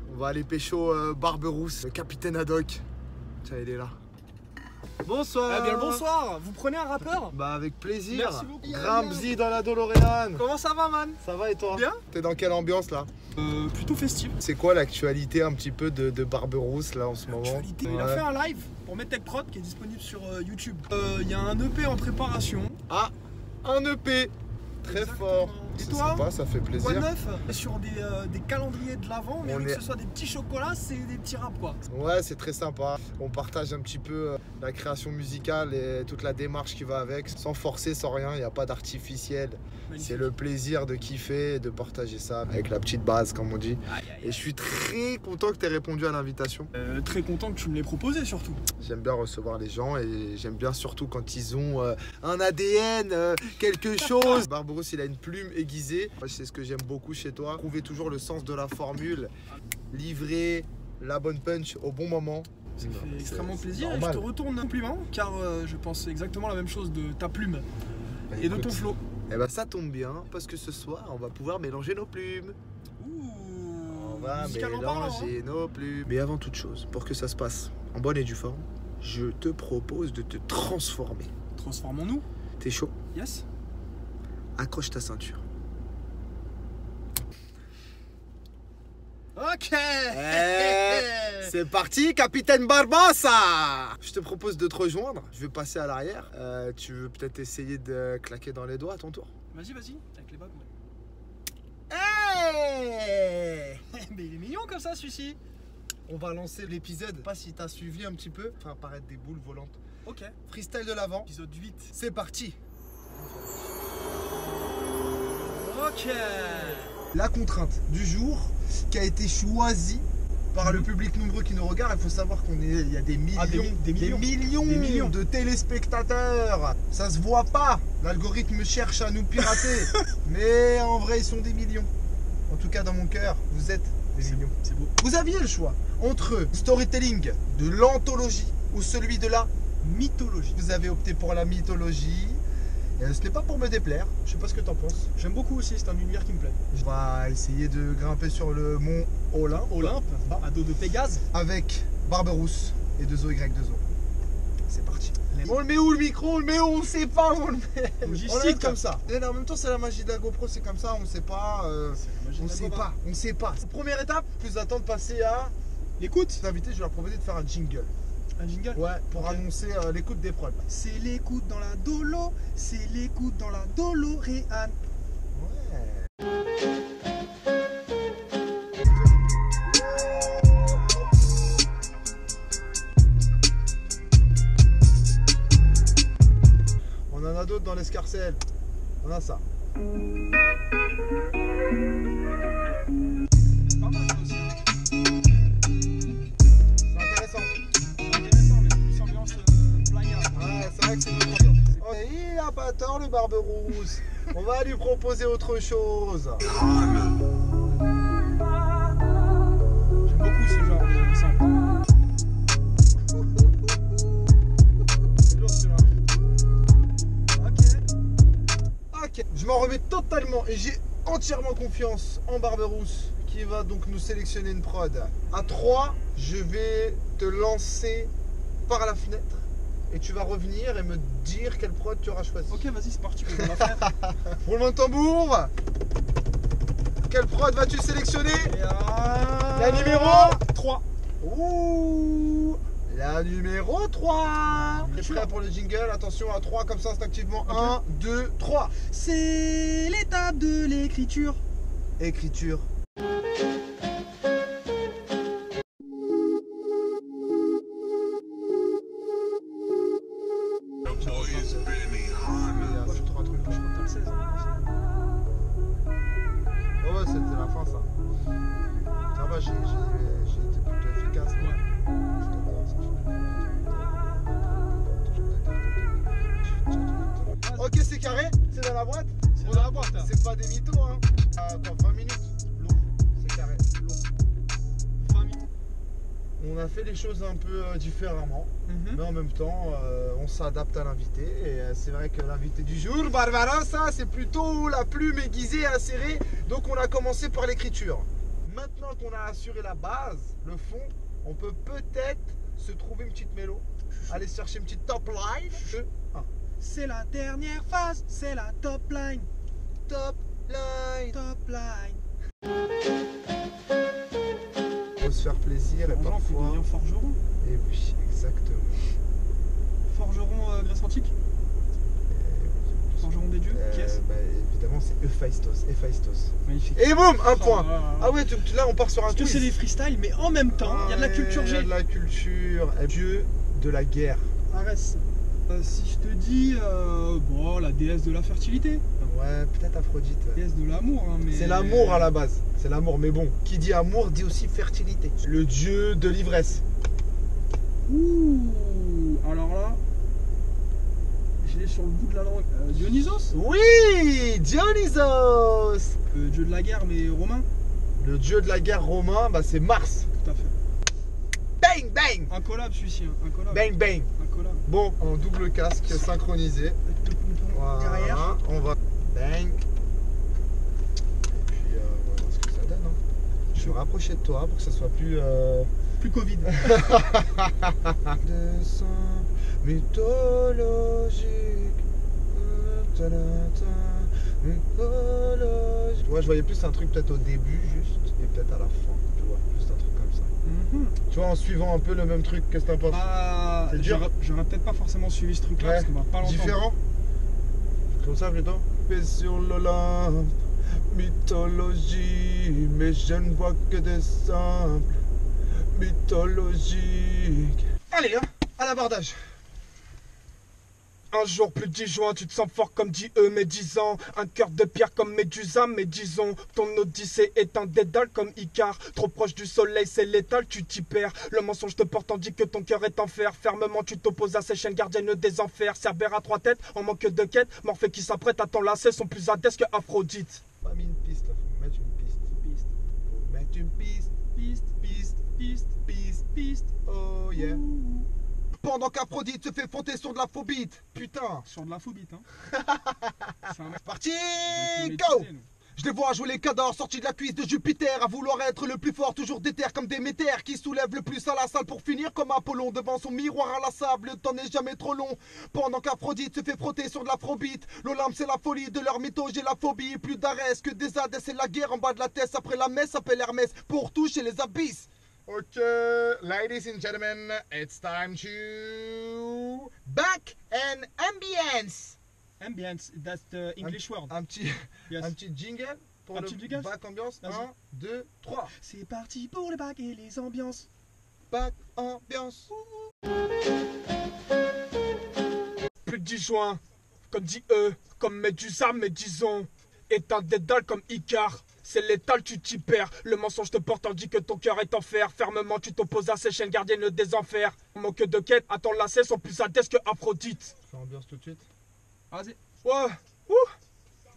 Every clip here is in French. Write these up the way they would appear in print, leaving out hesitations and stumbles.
On va aller pécho Barberousse, le capitaine Haddock. Tiens, il est là. Bonsoir. Eh bien le bonsoir. Vous prenez un rappeur? Bah avec plaisir. Merci beaucoup. Gramsci dans la DeLorean. Comment ça va, man? Ça va et toi? Bien. T'es dans quelle ambiance là? Plutôt festif. C'est quoi l'actualité un petit peu de Barberousse là en ce moment? Il a fait un live pour Medtech Prod qui est disponible sur YouTube. Il y a un EP en préparation. Ah, un EP. Très fort. Et C'est toi? sympa, ça fait plaisir. Quoi de neuf? Sur des calendriers de l'avant, mais que ce soit des petits chocolats, c'est des petits raps quoi. Ouais, c'est très sympa. On partage un petit peu la création musicale et toute la démarche qui va avec, sans forcer, sans rien. Il n'y a pas d'artificiel. C'est le plaisir de kiffer et de partager ça avec la petite base, comme on dit. Et je suis très content que tu aies répondu à l'invitation. Très content que tu me l'aies proposé surtout. J'aime bien recevoir les gens et j'aime bien surtout quand ils ont un ADN, quelque chose. Barberousse, il a une plume aiguisée. Moi, c'est ce que j'aime beaucoup chez toi. Trouver toujours le sens de la formule, livrer la bonne punch au bon moment. Ça fait extrêmement plaisir normal. et je te retourne un compliment car je pense exactement la même chose de ta plume et de ton flow. Eh ben ça tombe bien parce que ce soir on va pouvoir mélanger nos plumes. On va mélanger nos plumes. Mais avant toute chose, pour que ça se passe en bonne et due forme, je te propose de te transformer. Transformons-nous. T'es chaud? Yes. Accroche ta ceinture. Ok. C'est parti, capitaine Barbossa. Je te propose de te rejoindre. Je vais passer à l'arrière. Tu veux peut-être essayer de claquer dans les doigts à ton tour? Vas-y, avec les bagues. Hey. Mais il est mignon comme ça celui-ci. On va lancer l'épisode. Je sais pas si t'as suivi un petit peu. Faire apparaître des boules volantes. Ok. Freestyle de l'avant. Épisode 8. C'est parti. Ok. La contrainte du jour qui a été choisie par le public nombreux qui nous regarde. Il faut savoir il y a des millions, des millions de téléspectateurs. Ça se voit pas. L'algorithme cherche à nous pirater. Mais en vrai, ils sont des millions. En tout cas, dans mon cœur, vous êtes des millions. C'est beau. Vous aviez le choix entre storytelling de l'anthologie ou celui de la mythologie. Vous avez opté pour la mythologie. Ce n'est pas pour me déplaire, je sais pas ce que t'en penses. J'aime beaucoup aussi, c'est un univers qui me plaît. Je vais essayer de grimper sur le mont Olympe à dos de Pégase, avec Barberousse et 2OY2O. C'est parti. On le met où le micro? On le met où? On sait pas où on le met. On le comme ça. Et en même temps, c'est la magie de la GoPro, c'est comme ça, on sait pas. On sait pas. Première étape, plus d'attendre de passer à l'écoute. Les invités, je vais leur proposer de faire un jingle. Un jingle? Ouais, pour annoncer l'écoute des prods. C'est l'écoute dans la Dolo, c'est l'écoute dans la DeLorean. Ouais. On en a d'autres dans l'escarcelle. On a ça. C'est pas mal ça aussi. C'est intéressant. Mais c'est plus ambiance playa. Ouais, c'est vrai que c'est notre ambiance. Oh, il a pas tort le Barberousse. On va lui proposer autre chose. J'aime beaucoup ce genre de sample. C'est lourd celui-là. Ok. Je m'en remets totalement et j'ai entièrement confiance en Barberousse qui va donc nous sélectionner une prod. À 3, je vais te lancer par la fenêtre et tu vas revenir et me dire quelle prod tu auras choisi. Ok, vas-y, c'est parti. On va faire. Roulement de tambour. Quelle prod vas-tu sélectionner? La numéro 3. Ouh, la numéro 3. T'es prêt pour le jingle? Attention à 3 comme ça instinctivement. Okay. 1, 2, 3. C'est l'étape de l'écriture. Écriture. Ouais, c'était la fin ça. Ça va, j'ai été plutôt efficace. Ouais. Ok, c'est carré? C'est dans la boîte? C'est dans la boîte. C'est pas des mythos, hein. Attends, 20 minutes. Lourd. C'est carré. Lourd. 20 minutes. On a fait les choses un peu différemment, mais en même temps, on s'adapte à l'invité. Et c'est vrai que l'invité du jour, Barbarossa, c'est plutôt la plume aiguisée et acérée. Donc on a commencé par l'écriture. Maintenant qu'on a assuré la base, le fond, on peut peut-être se trouver une petite mélo. Aller chercher une petite top line. C'est la dernière phase, c'est la top line. Top line. Top line. Faut se faire plaisir et parfois... devenir forgeron. Et oui, exactement. Forgeron Grèce antique. Forgeron des dieux. Qui est-ce? Évidemment, c'est Héphaïstos. Magnifique. Et boum, un point. Ah ouais, là on part sur un quiz. Parce que c'est des freestyles, mais en même temps, il y a de la culture G. Il y a de la culture. Dieu de la guerre. Arès. Si je te dis, bon, la déesse de la fertilité. Ouais, peut-être Aphrodite. Ouais. Déesse de l'amour, hein, mais... C'est l'amour à la base. C'est l'amour, mais bon, qui dit amour dit aussi fertilité. Le dieu de l'ivresse. Ouh, alors là, je l'ai sur le bout de la langue. Dionysos? Oui, Dionysos. Le dieu de la guerre, mais romain? Le dieu de la guerre romain, bah c'est Mars. Tout à fait. Bang, bang. Un collab, celui-ci, hein. Un collab. Bang, bang. Un collab. Bon, en double casque, synchronisé. Avec le pompon derrière. On va bang. Et puis, on va voir ce que ça donne. Hein. Je vais me rapprocher de toi pour que ça soit plus... Plus Covid. Dessin mythologique. Mythologique. Ouais, je voyais plus un truc peut-être au début juste et peut-être à la fin. Tu vois, juste un truc comme ça. Tu vois, en suivant un peu le même truc, qu'est-ce que t'en penses? C'est dur. J'aurais peut-être pas forcément suivi ce truc-là parce qu'on va pas l'entendre. Différent? Comme ça plutôt? Paix sur l'Olympe, mythologie, mais je ne vois que des simples mythologiques. Allez, hein, à l'abordage. Un jour plus 10 juin, tu te sens fort comme dit eux, mais 10 ans. Un cœur de pierre comme Médusa, mais disons, ton odyssée est un dédale comme Icare. Trop proche du soleil, c'est létal, tu t'y perds. Le mensonge te porte tandis que ton cœur est en fer. Fermement, tu t'opposes à ces chaînes gardiennes des enfers. Cerbère à 3 têtes, en manque de quête. Morphée qui s'apprête à t'enlacer sont plus adesses que Aphrodite. Pas mis une piste là, faut mettre une piste. Faut mettre une piste. Piste. Oh yeah. Pendant qu'Aphrodite se fait frotter sur de la phobite. Putain. Sur de la phobite, hein. C'est parti. Go. Je les vois jouer les cadors sortis de la cuisse de Jupiter, à vouloir être le plus fort, toujours déter comme Déméter, qui soulève le plus à la salle pour finir comme Apollon devant son miroir inlassable. Le temps n'est jamais trop long. Pendant qu'Aphrodite se fait frotter sur de l'Afrobeat, l'Olympe c'est la folie de leur mytho, j'ai la phobie. Plus d'Arès que des Hadès, c'est la guerre en bas de la tête. Après la messe, appelle Hermès pour toucher les abysses. Ok, ladies and gentlemen, it's time to back and ambience. Ambience, that's the English word. Un petit jingle pour le back ambiance. 1, 2, 3. C'est parti pour le back et les ambiances. Back ambiance. Plus 10 juin, comme dit eux, comme Médusa, mais disons, est un dédale comme Icare. C'est létal, tu t'y perds. Le mensonge te porte tandis que ton cœur est en fer. Fermement, tu t'opposes à ces chaînes gardiennes des enfers. Manque de quête, à ton lacet sont plus adesses que Aphrodite. Fais ambiance tout de suite. Vas-y. Ouais. Ouh.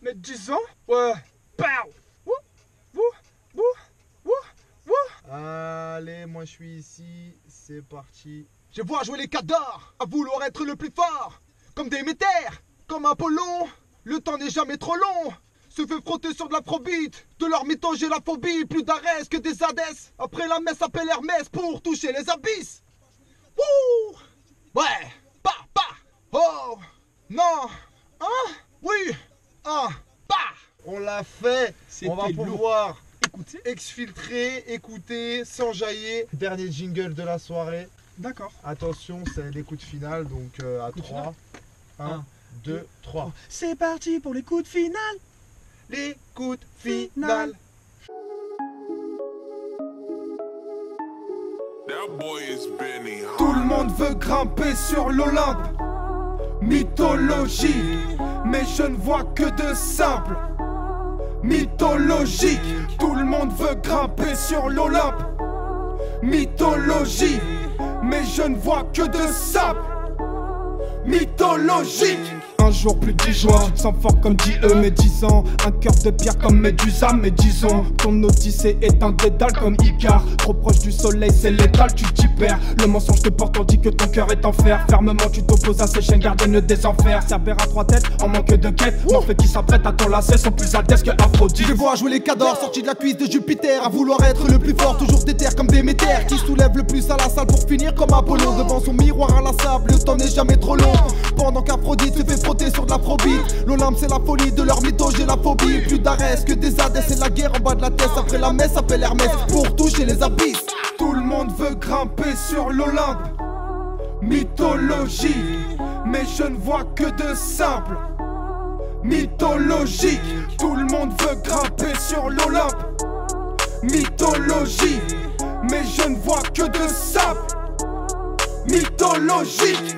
Mais 10 ans. Ouais. Pow. Allez, moi je suis ici. C'est parti. Je vois jouer les cadors, à vouloir être le plus fort. Comme Déméter, comme Apollon. Le temps n'est jamais trop long. Se fait frotter sur de l'Afrobeat. De leur mytho, j'ai la phobie. Plus d'Arès que des Hadès. Après la messe, appelle Hermès pour toucher les abysses. Wouh. Ouais. Oh. Non. Hein. Oui. On l'a fait. On va pouvoir exfiltrer, écouter, s'enjailler. Dernier jingle de la soirée. D'accord. Attention, c'est l'écoute finale. Donc à 3. 1, 2, 3. C'est parti pour l'écoute finale. L'écoute finale. Tout le monde veut grimper sur l'Olympe. Mythologie, mais je ne vois que de simple. Mythologique, tout le monde veut grimper sur l'Olympe. Mythologie, mais je ne vois que de simple. mythologique. Un jour plus 10 jours, tu te sens fort comme dit eux, mais 10 ans. Un cœur de pierre comme Médusa, mais disons ton odyssée est un dédale comme Icar. Trop proche du soleil, c'est létal, tu t'y perds. Le mensonge te porte, on dit que ton cœur est en fer. Fermement, tu t'opposes à ces chaînes gardiennes des enfers. Cerbère à 3 têtes, en manque de quête. Morphée qui s'apprête à ton lacet, sont plus altesses que Aphrodite. Je vois jouer les cadors, sortis de la cuisse de Jupiter. À vouloir être le plus fort, toujours déter comme Déméter. Qui soulève le plus à la salle pour finir comme Apollo. Devant son miroir inlassable, le temps n'est jamais trop long. Pendant qu'Aphrodite se fait frotter sur de l'Afrobeat. L'Olympe c'est la folie de leur mytho, j'ai la phobie. Plus d'Arès que des Hadès, c'est la guerre en bas de la tête. Après la messe, appelle Hermès pour toucher les abysses. Tout le monde veut grimper sur l'Olympe, mythologie, mais je ne vois que de simple. Mythologique, tout le monde veut grimper sur l'Olympe, mythologie, mais je ne vois que de simple. Mythologique.